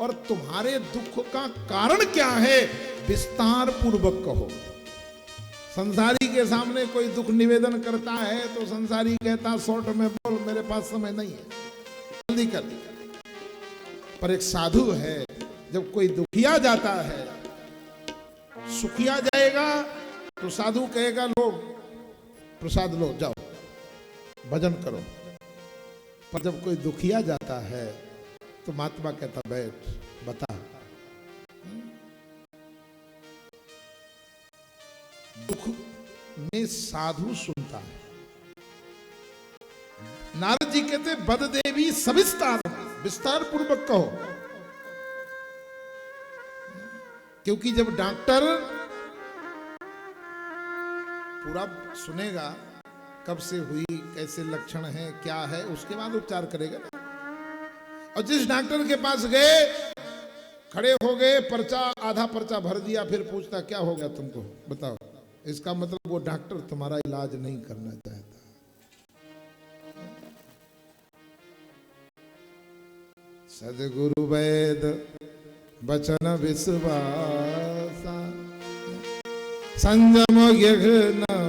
और तुम्हारे दुख का कारण क्या है विस्तार पूर्वक कहो। संसारी के सामने कोई दुख निवेदन करता है तो संसारी कहता शॉर्ट में बोल, मेरे पास समय नहीं है, जल्दी कर। पर एक साधु है, जब कोई दुखिया जाता है, सुखिया जाएगा तो साधु कहेगा लो प्रसाद लो, जाओ भजन करो। पर जब कोई दुखिया जाता है तो महात्मा कहता बैठ बता। दुख में साधु सुनता है। नारद जी कहते बद देवी सविस्तार, विस्तार पूर्वक कहो। क्योंकि जब डॉक्टर पूरा सुनेगा कब से हुई, कैसे लक्षण है, क्या है, उसके बाद उपचार करेगा ना। और जिस डॉक्टर के पास गए, खड़े हो गए, पर्चा आधा पर्चा भर दिया, फिर पूछता क्या हो गया तुमको बताओ, इसका मतलब वो डॉक्टर तुम्हारा इलाज नहीं करना चाहता। सद्गुरु वैद वचन विश्वासा, संयम यज्ञ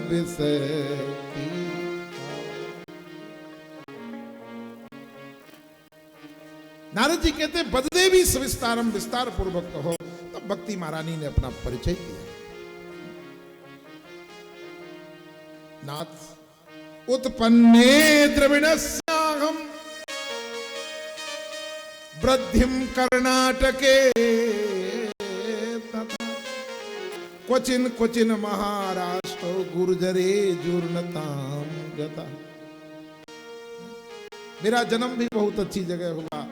विषय। नारद जी कहते बददेवी सविस्तारम, विस्तार पूर्वक कहो। तब भक्ति महारानी ने अपना परिचय दिया। नाथ उत्पन्ने द्रविणस्याहम वृद्धिम कर्णाटके तथा क्वचिन क्वचिन महाराष्ट्र गुर्जरे जूर्णताम गता। मेरा जन्म भी बहुत अच्छी जगह हुआ,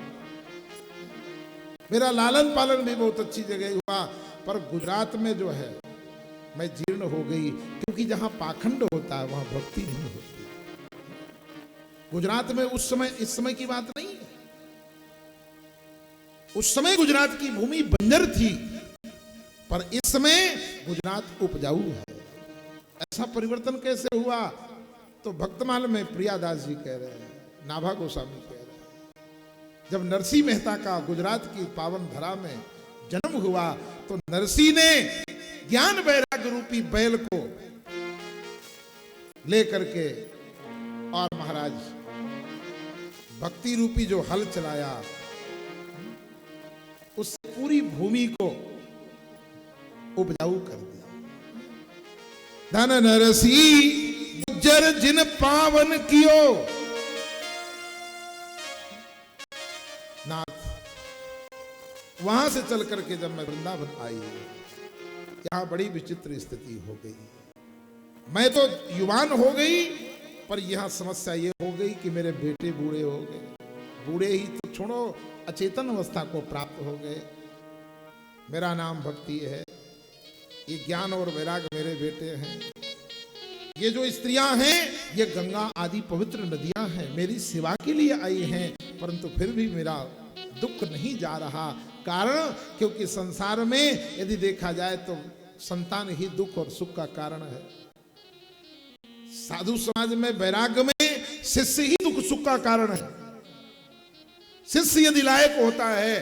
मेरा लालन पालन भी बहुत अच्छी जगह हुआ, पर गुजरात में जो है मैं जीर्ण हो गई, क्योंकि जहां पाखंड होता है वहां भक्ति नहीं होती। गुजरात में उस समय, इस समय की बात नहीं है, उस समय गुजरात की भूमि बंजर थी, पर इस समय गुजरात उपजाऊ है। ऐसा परिवर्तन कैसे हुआ? तो भक्तमाल में प्रियादास जी कह रहे हैं, नाभा गोस्वामी कह रहे हैं, जब नरसिंह मेहता का गुजरात की पावन धरा में जन्म हुआ तो नरसिंह ने ज्ञान वैराग्य रूपी बैल को लेकर के और महाराज भक्ति रूपी जो हल चलाया, उस पूरी भूमि को उपजाऊ कर दिया। धन नरसी गुज्जर जिन पावन कियो। नाथ वहां से चल करके जब मैं वृंदावन आई, यहां बड़ी विचित्र स्थिति हो गई। मैं तो युवान हो गई, पर यहां समस्या ये हो गई कि मेरे बेटे बूढ़े हो गए। बूढ़े ही तो छोड़ो, अचेतन अवस्था को प्राप्त हो गए। मेरा नाम भक्ति है, ये ज्ञान और वैराग्य मेरे बेटे हैं। ये जो स्त्रियां हैं ये गंगा आदि पवित्र नदियां हैं, मेरी सेवा के लिए आई हैं, परंतु फिर भी मेरा दुख नहीं जा रहा। कारण क्योंकि संसार में यदि देखा जाए तो संतान ही दुख और सुख का कारण है। साधु समाज में वैराग्य में शिष्य ही दुख सुख का कारण है। शिष्य यदि लायक होता है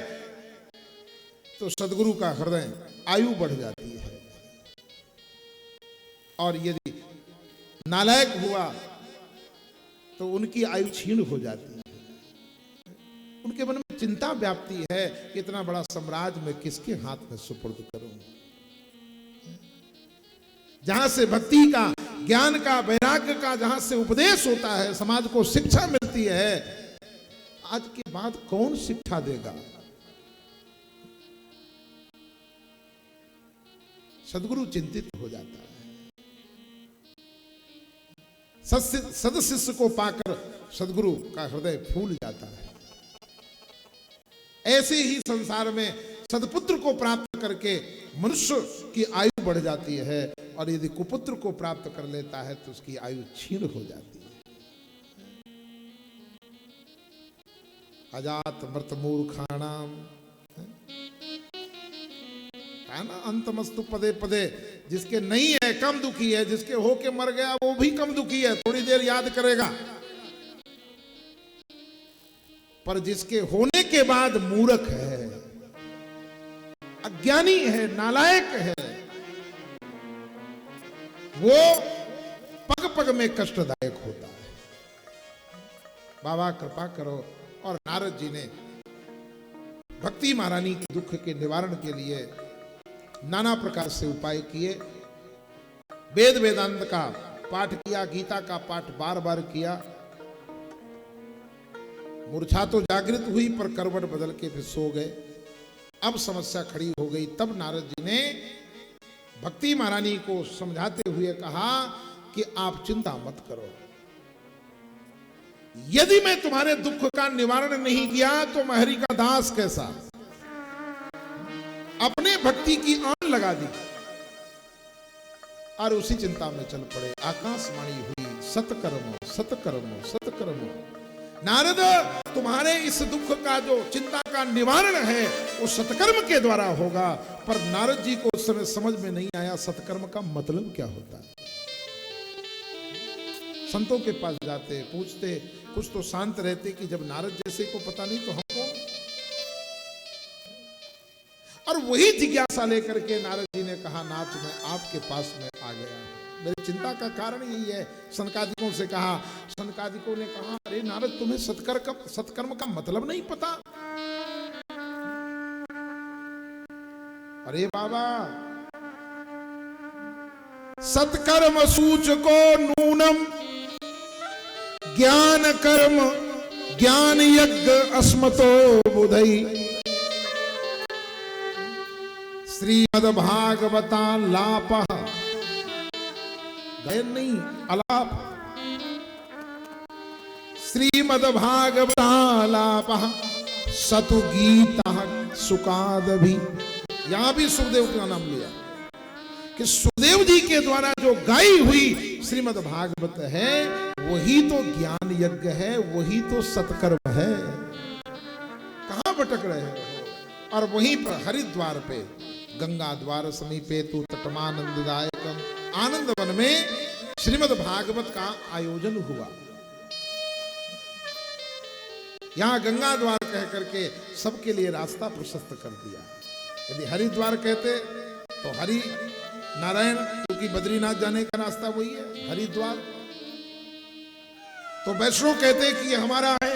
तो सदगुरु का हृदय आयु बढ़ जाती है, और यदि नालायक हुआ तो उनकी आयु क्षीण हो जाती है। उनके मन में चिंता व्याप्ति है कि इतना बड़ा साम्राज्य मैं किसके हाथ में सुपुर्द करूं। जहां से भक्ति का, ज्ञान का, वैराग्य का जहां से उपदेश होता है, समाज को शिक्षा मिलती है, आज के बाद कौन शिक्षा देगा? सदगुरु चिंतित हो जाता है। सद शिष्य को पाकर सदगुरु का हृदय फूल जाता है। ऐसे ही संसार में सदपुत्र को प्राप्त करके मनुष्य की आयु बढ़ जाती है, और यदि कुपुत्र को प्राप्त कर लेता है तो उसकी आयु क्षीण हो जाती है। अजात मृत मूर्खाणाम है ना, अंतमस्तु पदे पदे। जिसके नहीं है कम दुखी है, जिसके होके मर गया वो भी कम दुखी है, थोड़ी देर याद करेगा। पर जिसके होने के बाद मूर्ख है, अज्ञानी है, नालायक है, वो पग पग में कष्टदायक होता है। बाबा कृपा करो। और नारद जी ने भक्ति महारानी के दुख के निवारण के लिए नाना प्रकार से उपाय किए। वेद वेदांत का पाठ किया, गीता का पाठ बार बार किया। मूर्छा तो जागृत हुई पर करवट बदल के फिर सो गए। अब समस्या खड़ी हो गई। तब नारद जी ने भक्ति महारानी को समझाते हुए कहा कि आप चिंता मत करो, यदि मैं तुम्हारे दुख का निवारण नहीं किया तो मैं हरि का दास कैसा। अपने भक्ति की आन लगा दी और उसी चिंता में चल पड़े। आकाशवाणी हुई, सतकर्म सतकर्म सतकर्म। नारद, तुम्हारे इस दुख का जो चिंता का निवारण है वो सतकर्म के द्वारा होगा। पर नारद जी को उस समय समझ में नहीं आया सतकर्म का मतलब क्या होता है। संतों के पास जाते, पूछते, कुछ तो शांत रहते कि जब नारद जैसे को पता नहीं तो हम कौन। और वही जिज्ञासा लेकर के नारद जी ने कहा, नाथ मैं आपके पास में आ गया, मेरी चिंता का कारण यही है। सनकादिकों से कहा। सनकादिकों ने कहा, अरे नारद तुम्हें सत्कर्म का मतलब नहीं पता। अरे बाबा, सत्कर्म सूचको नूनम ज्ञान कर्म ज्ञान यज्ञ अस्मतो बुधई। श्रीमद्भागवता लाप गए नहीं अलाप। श्रीमद्भागवता लाप सतु गीता सुकाद भी। यहां भी सुखदेव का नाम लिया कि सुखदेव जी के द्वारा जो गाई हुई श्रीमद् भागवत है वही तो ज्ञान यज्ञ है, वही तो सत्कर्म है। कहां भटक रहे हो। और वहीं पर हरिद्वार पे गंगा द्वार समीपे तु तटमानंददायकम आनंद वन में श्रीमद् भागवत का आयोजन हुआ। यहां गंगा द्वार कह करके सबके लिए रास्ता प्रशस्त कर दिया। यदि हरिद्वार कहते तो हरि नारायण, क्योंकि बद्रीनाथ जाने का रास्ता वही है हरिद्वार। तो वैष्णव कहते कि ये हमारा है,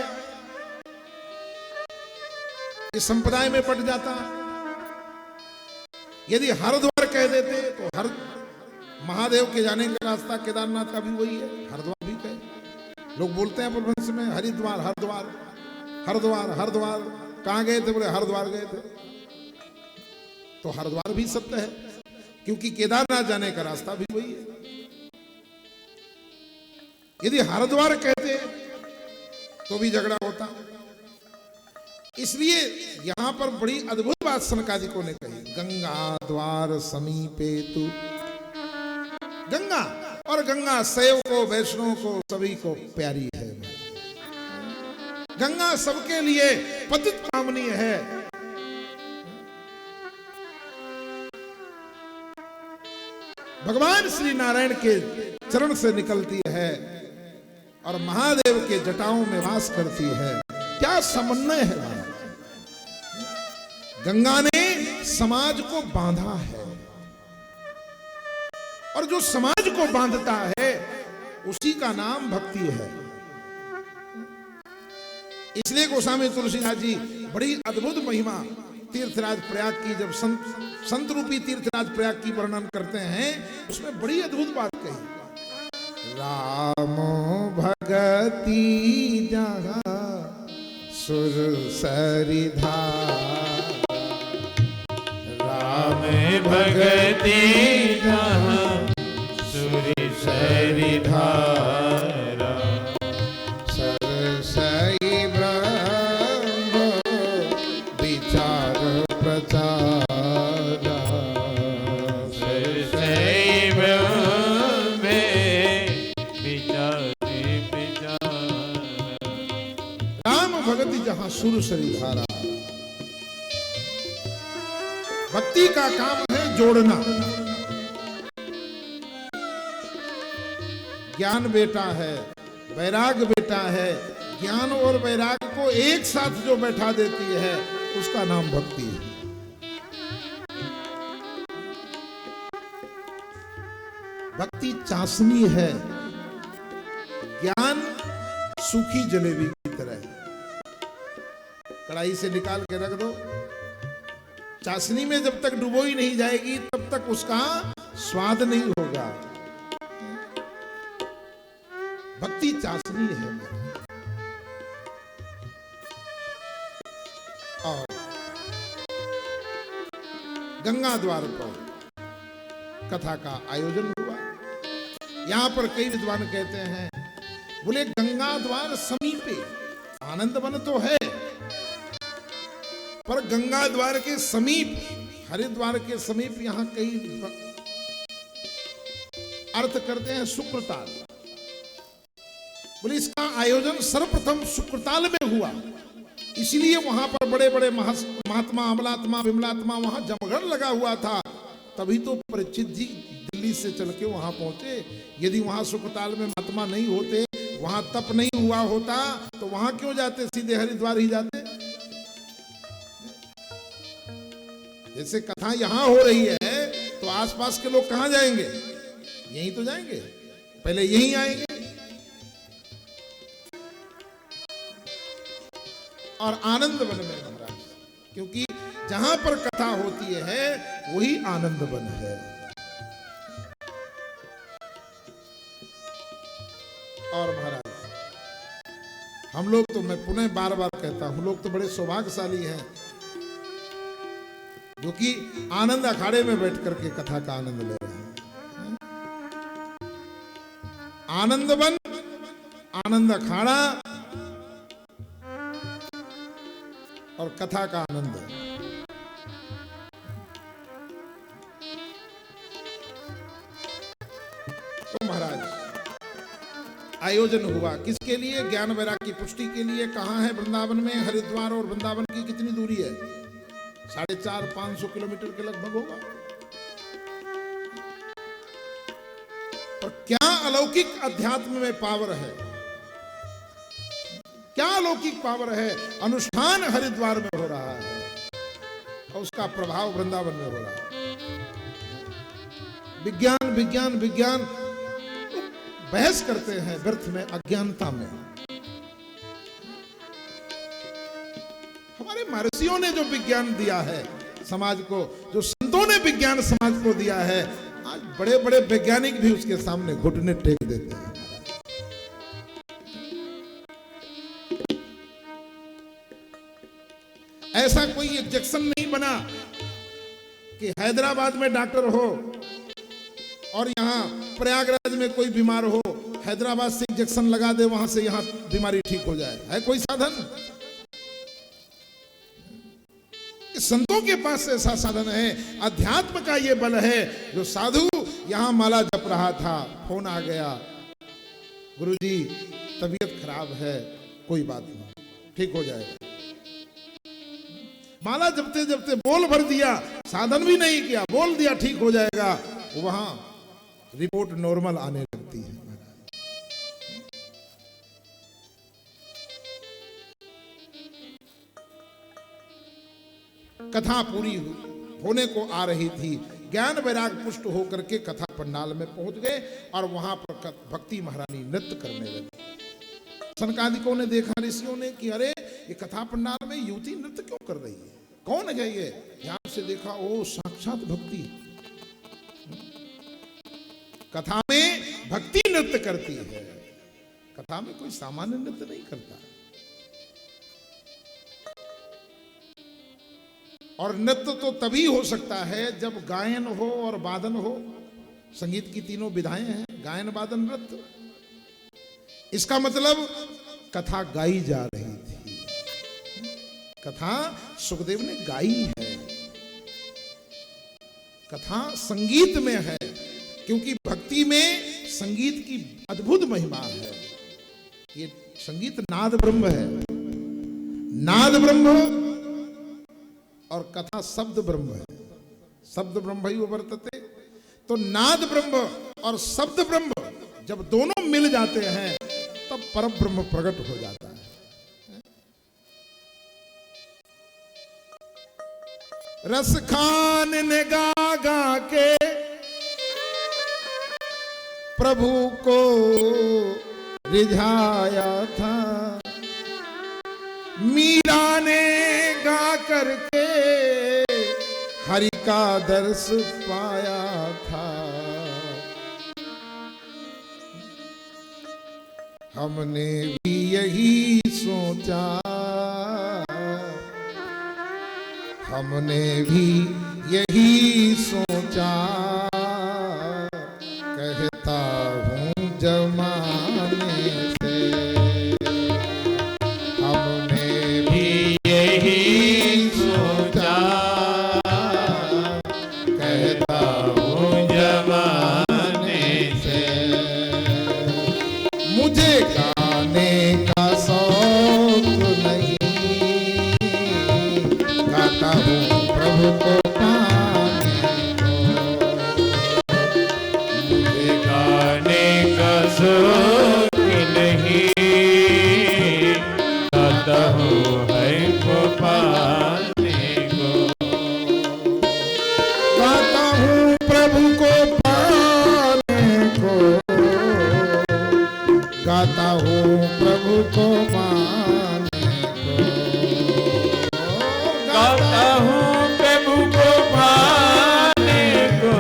इस संप्रदाय में पट जाता। यदि हरिद्वार कह देते तो हर महादेव के जाने का रास्ता केदारनाथ का भी वही है, हरिद्वार भी कहे। लोग बोलते हैं प्रभंस में हरिद्वार हरिद्वार हरिद्वार हरिद्वार। कहां गए थे? बोले हरिद्वार गए थे। तो हरिद्वार भी सत्य है, क्योंकि केदारनाथ जाने का रास्ता भी वही है। यदि हरिद्वार कहते तो भी झगड़ा होता। इसलिए यहां पर बड़ी अद्भुत बात सनकादिकों ने कही, गंगा द्वार समीपे तु। गंगा, और गंगा शैव को वैष्णव को सभी को प्यारी है। गंगा सबके लिए पतित पावनी है। भगवान श्री नारायण के चरण से निकलती है और महादेव के जटाओं में वास करती है। क्या समन्वय है। गंगा ने समाज को बांधा है, और जो समाज को बांधता है उसी का नाम भक्ति है। इसलिए गोस्वामी तुलसीदास जी बड़ी अद्भुत महिमा तीर्थराज प्रयाग की, जब संत रूपी तीर्थराज प्रयाग की वर्णन करते हैं उसमें बड़ी अद्भुत बात कही। राम भगति जहाँ सुर सरिधार, राम भगति जहाँ सुर सरिधार, सरसई ब्रह्म विचार प्रचार, सरसई ब्रह्म विचार प्रचार। राम भगति जहाँ सुर सरिधारा। भक्ति का काम है जोड़ना। ज्ञान बेटा है, वैराग बेटा है। ज्ञान और वैराग को एक साथ जो बैठा देती है उसका नाम भक्ति है। भक्ति चाशनी है, ज्ञान सूखी जलेबी की तरह है। कढ़ाई से निकाल के रख दो, चाशनी में जब तक डुबोई नहीं जाएगी तब तक उसका स्वाद नहीं होगा। भक्ति चाशनी है। और गंगा द्वार पर कथा का आयोजन हुआ। यहां पर कई विद्वान कहते हैं, बोले गंगा द्वार समीपे, आनंद वन तो है पर गंगा द्वार के समीप, हरिद्वार के समीप यहां कई अर्थ करते हैं सुक्रताल। बोले इसका आयोजन सर्वप्रथम सुक्रताल में हुआ, इसलिए वहां पर बड़े बड़े महात्मा, अमलात्मा, विमलात्मा वहां जमघट लगा हुआ था। तभी तो परीक्षित जी दिल्ली से चल के वहां पहुंचे। यदि वहां सुक्रताल में महात्मा नहीं होते, वहां तप नहीं हुआ होता, तो वहां क्यों जाते, सीधे हरिद्वार ही जाते। जैसे कथा यहां हो रही है तो आसपास के लोग कहां जाएंगे, यहीं तो जाएंगे, पहले यहीं आएंगे। और आनंद वन में महाराज, क्योंकि जहां पर कथा होती है वही आनंद वन है। और महाराज हम लोग तो, मैं पुनः बार बार कहता हूं, लोग तो बड़े सौभाग्यशाली हैं जो कि आनंद अखाड़े में बैठ करके कथा का आनंद ले रहे हैं। आनंद वन, आनंद अखाड़ा और कथा का आनंद। तो महाराज आयोजन हुआ किसके लिए, ज्ञान वैराग्य की पुष्टि के लिए। कहां है वृंदावन में, हरिद्वार और वृंदावन की कितनी दूरी है, 450-500 किलोमीटर के लगभग होगा। और क्या अलौकिक अध्यात्म में पावर है, क्या अलौकिक पावर है। अनुष्ठान हरिद्वार में हो रहा है और उसका प्रभाव वृंदावन में हो रहा है। विज्ञान विज्ञान विज्ञान बहस करते हैं व्यर्थ में, अज्ञानता में। हमारे महर्षियों ने जो विज्ञान दिया है समाज को, जो संतों ने विज्ञान समाज को दिया है, आज बड़े बड़े वैज्ञानिक भी उसके सामने घुटने टेक देते हैं। ऐसा कोई इंजेक्शन नहीं बना कि हैदराबाद में डॉक्टर हो और यहां प्रयागराज में कोई बीमार हो, हैदराबाद से इंजेक्शन लगा दे, वहां से यहां बीमारी ठीक हो जाए। है कोई साधन? संतों के पास ऐसा साधन है, अध्यात्म का ये बल है। जो साधु यहां माला जप रहा था, फोन आ गया, गुरुजी तबीयत खराब है, कोई बात नहीं, ठीक हो जाएगा। माला जपते जपते बोल भर दिया, साधन भी नहीं किया, बोल दिया ठीक हो जाएगा, वहां रिपोर्ट नॉर्मल आने लगती है। कथा पूरी होने को आ रही थी, ज्ञान वैराग पुष्ट होकर के कथा पंडाल में पहुंच गए और वहां पर भक्ति महारानी नृत्य करने लगी। सनकादिकों ने देखा, ऋषियों ने, कि अरे ये कथा पंडाल में युवती नृत्य क्यों कर रही है, कौन है ये? ध्यान से देखा, ओ साक्षात भक्ति, कथा में भक्ति नृत्य करती है। कथा में कोई सामान्य नृत्य नहीं करता। और नृत्य तो तभी हो सकता है जब गायन हो और वादन हो। संगीत की तीनों विधाएं हैं, गायन, वादन, नृत्य। इसका मतलब कथा गाई जा रही थी, कथा सुखदेव ने गाई है, कथा संगीत में है, क्योंकि भक्ति में संगीत की अद्भुत महिमा है। ये संगीत नाद ब्रह्म है, नाद ब्रह्म, और कथा शब्द ब्रह्म है। शब्द ब्रह्म ही वर्तते। तो नाद ब्रह्म और शब्द ब्रह्म जब दोनों मिल जाते हैं तब परम ब्रह्म प्रकट हो जाता है। रस खान ने गा गा के प्रभु को रिझाया था। मीरा ने गा करके हरि का दर्श पाया था। हमने भी यही सोचा, हमने भी यही सोचा, कहता हूँ जमाने से। हमने भी यही सोचा, कहता हूँ जमाने से। मुझे गाने का शौक नहीं, गाता हूँ प्रभु को पाने को। मुझे गाने का शौक नहीं, गाता हूँ है को पाने को। गाता हूँ प्रभु को पाने को, गाता हूँ प्रभु को पाने को। गाता हूँ प्रभु को पाने को,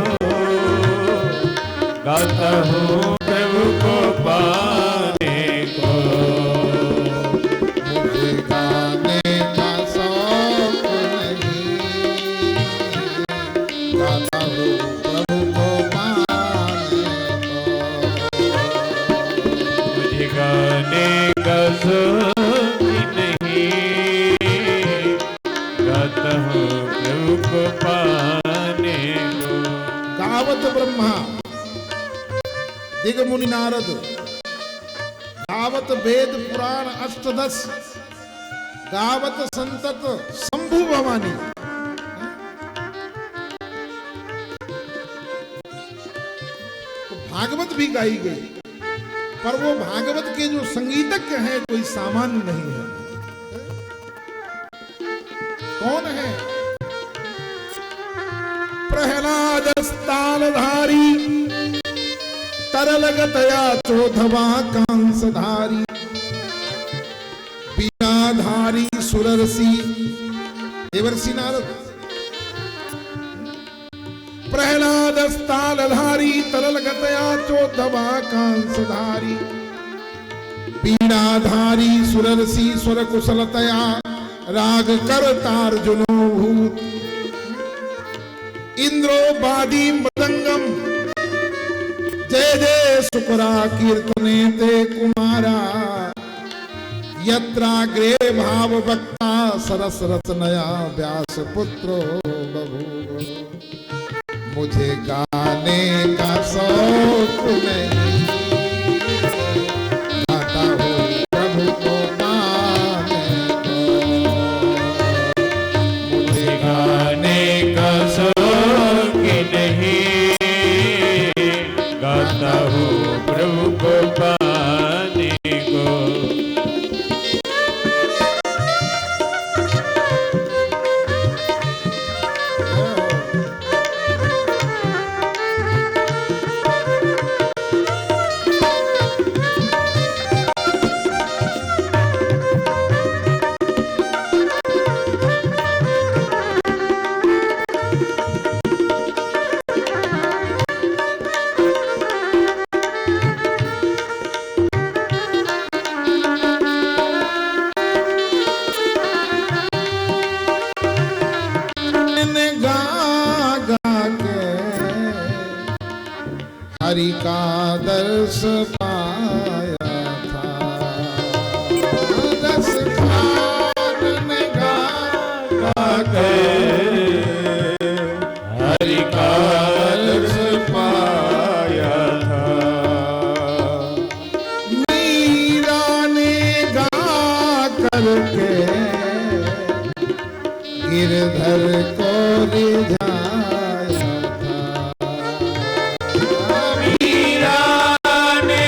गाता हूँ प्रभु को पाने को। मुझे गाने का शौक नहीं, गाता हूँ प्रभु को पाने को। मुझे गाने का शौक नहीं, गाता हूँ प्रभु को पाने को। गावत ब्रह्मा दिग मुनि नारद, गावत वेद पुराण अष्टदश, गावत संतत शंभु भवानी। तो भागवत भी गाई गई, पर वो भागवत के जो संगीतज्ञ हैं कोई सामान्य नहीं है। कौन है? प्रहलाद स्थानधारी, तरलगतया चोधवा कांसधारी, बीणाधारी सुरर्षि देवर्षि नारद। प्रहलाद स्थानधारी, तरलगतया चोधवा कांसधारी, बीणाधारी सुरर्षि स्वर कुशलतया, राग करतार्जुनो भूत। इंद्रो वादी मृदंगम, जय जय शुक्रा कीर्तने ते कुमारा। यत्राग्रे भाव वक्ता सरस रचनया व्यास पुत्रो बभूव। मुझे गाने का शौक नहीं, गाता हूँ प्रभु को पाने को। मुझे गाने का शौक नहीं, गाता हूँ प्रभु को पाने को। हरि का दर्श पाया था। रस खान गा हरि का दर्श पाया था। मीरा ने गा करके गिरधर को रिझाया था। मीरा ने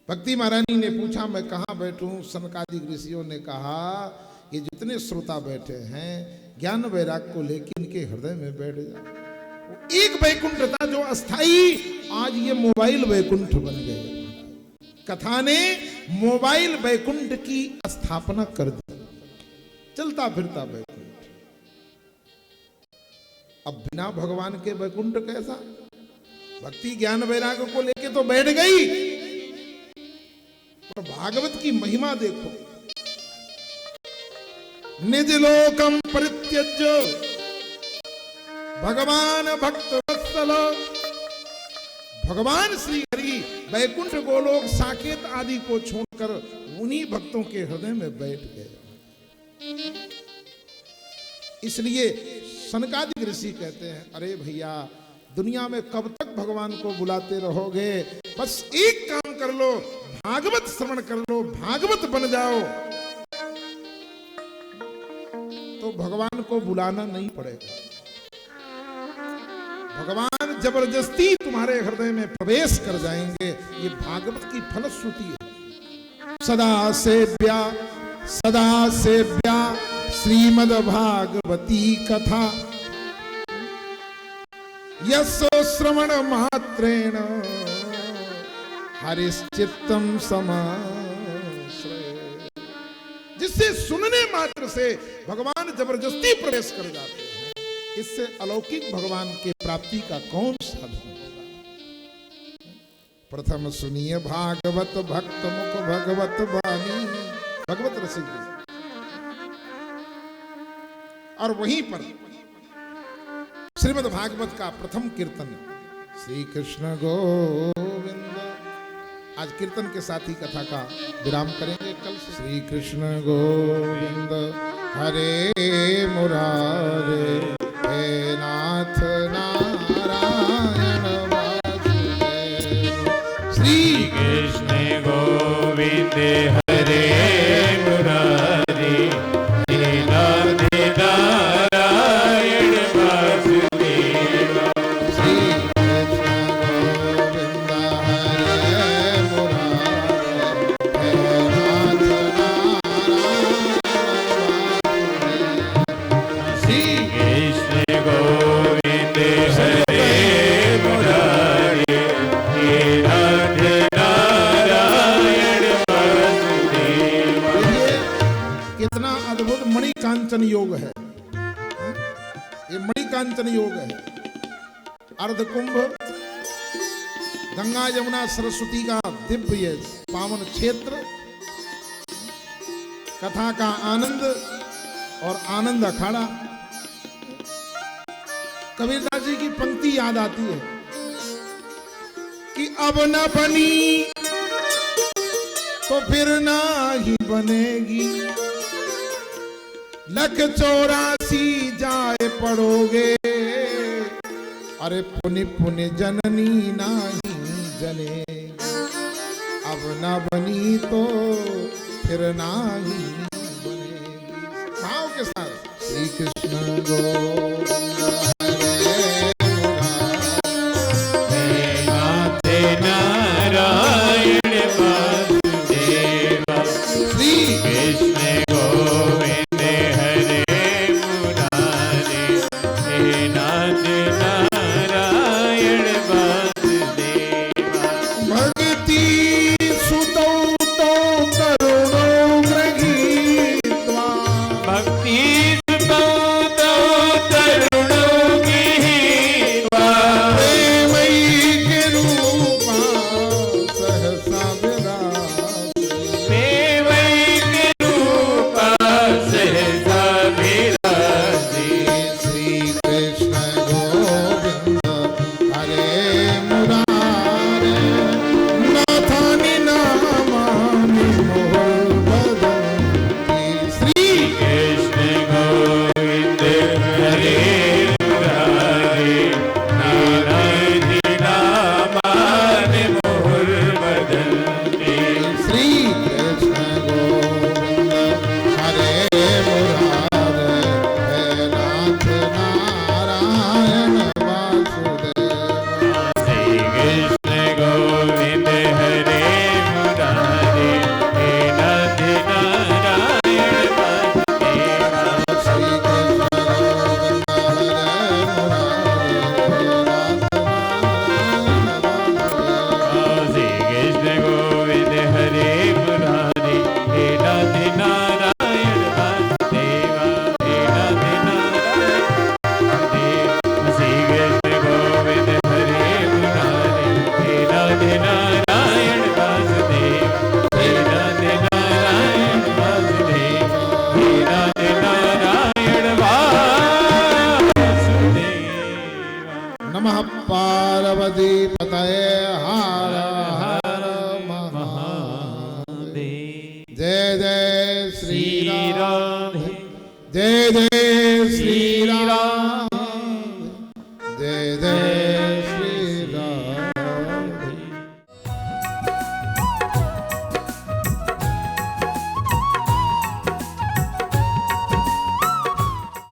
भक्ति महारानी ने पूछा मैं कहाँ बैठूं? सनकादि ऋषियों ने कहा ये जितने श्रोता बैठे हैं ज्ञान वैराग को लेकर इनके हृदय में बैठ जा। एक वैकुंठ था जो अस्थाई, आज ये मोबाइल वैकुंठ बन गए। कथा ने मोबाइल वैकुंठ की स्थापना कर दी, चलता फिरता वैकुंठ। अब बिना भगवान के वैकुंठ कैसा? भक्ति ज्ञान वैराग को लेके तो बैठ गई, पर भागवत की महिमा देखो। निज लोकम परित्यज्य भगवान भक्त वत्सल, भगवान श्री हरि वैकुंठ गोलोक साकेत आदि को छोड़कर उन्हीं भक्तों के हृदय में बैठ गए। इसलिए सनकादिक ऋषि कहते हैं अरे भैया दुनिया में कब तक भगवान को बुलाते रहोगे? बस एक काम कर लो, भागवत श्रवण कर लो, भागवत बन जाओ तो भगवान को बुलाना नहीं पड़ेगा। भगवान जबरदस्ती तुम्हारे हृदय में प्रवेश कर जाएंगे। ये भागवत की फलश्रुति है। सदा सेव्या श्रीमद् भागवती कथा, यस्सो श्रवण मात्रेण हरिश्चित्तम समाश्रय। जिससे सुनने मात्र से भगवान जबरदस्ती प्रवेश कर जाते हैं, इससे अलौकिक भगवान के प्राप्ति का कौन साधन होगा? प्रथम सुनिए भागवत भक्त मुख भगवत वाणी, भगवत रसिक। और वहीं पर श्रीमद् भागवत का प्रथम कीर्तन श्री कृष्ण गोविंद। आज कीर्तन के साथ ही कथा का विराम करेंगे। कल श्री कृष्ण गोविंद हरे मुरारे, हे नाथ नारायण वासुदेव। श्री कृष्ण गोविंद हरे मुरारी, हे नाथ नारायण वासुदेव। श्री कृष्ण गोविंद हरे मुरारे, हे नाथ नारायण वासुदेव। श्री कृष्ण गोविंद हरे मुरारी, हे नाथ नारायण वासुदेव। देखिए कितना अद्भुत मणिकांचन योग है। ये मणिकांचन योग है। अर्धकुंभ गंगा यमुना सरस्वती का दिव्य पावन क्षेत्र, कथा का आनंद और आनंद अखाड़ा। कबीरदास जी की पंक्ति याद आती है कि अब न बनी तो फिर ना ही बनेगी, लख 84 जाए पड़ोगे, अरे पुनि पुनि जननी नाही जनेगी। अब न बनी तो फिर ना ही बनेगी। भाव के साथ श्री कृष्ण गोविंद हरे मुरारी, हे नाथ नारायण वासुदेव। श्री कृष्ण गोविंद हरे मुरारी, हे नाथ नारायण वासुदेव। भक्ति सुतौ तो करुणो गृहीत्वा, भक्ति सुतौ तौ तरुणो हर हर महादेव। जय जय श्री श्री राम, राधे जय जय श्री श्री राम, राम, जय जय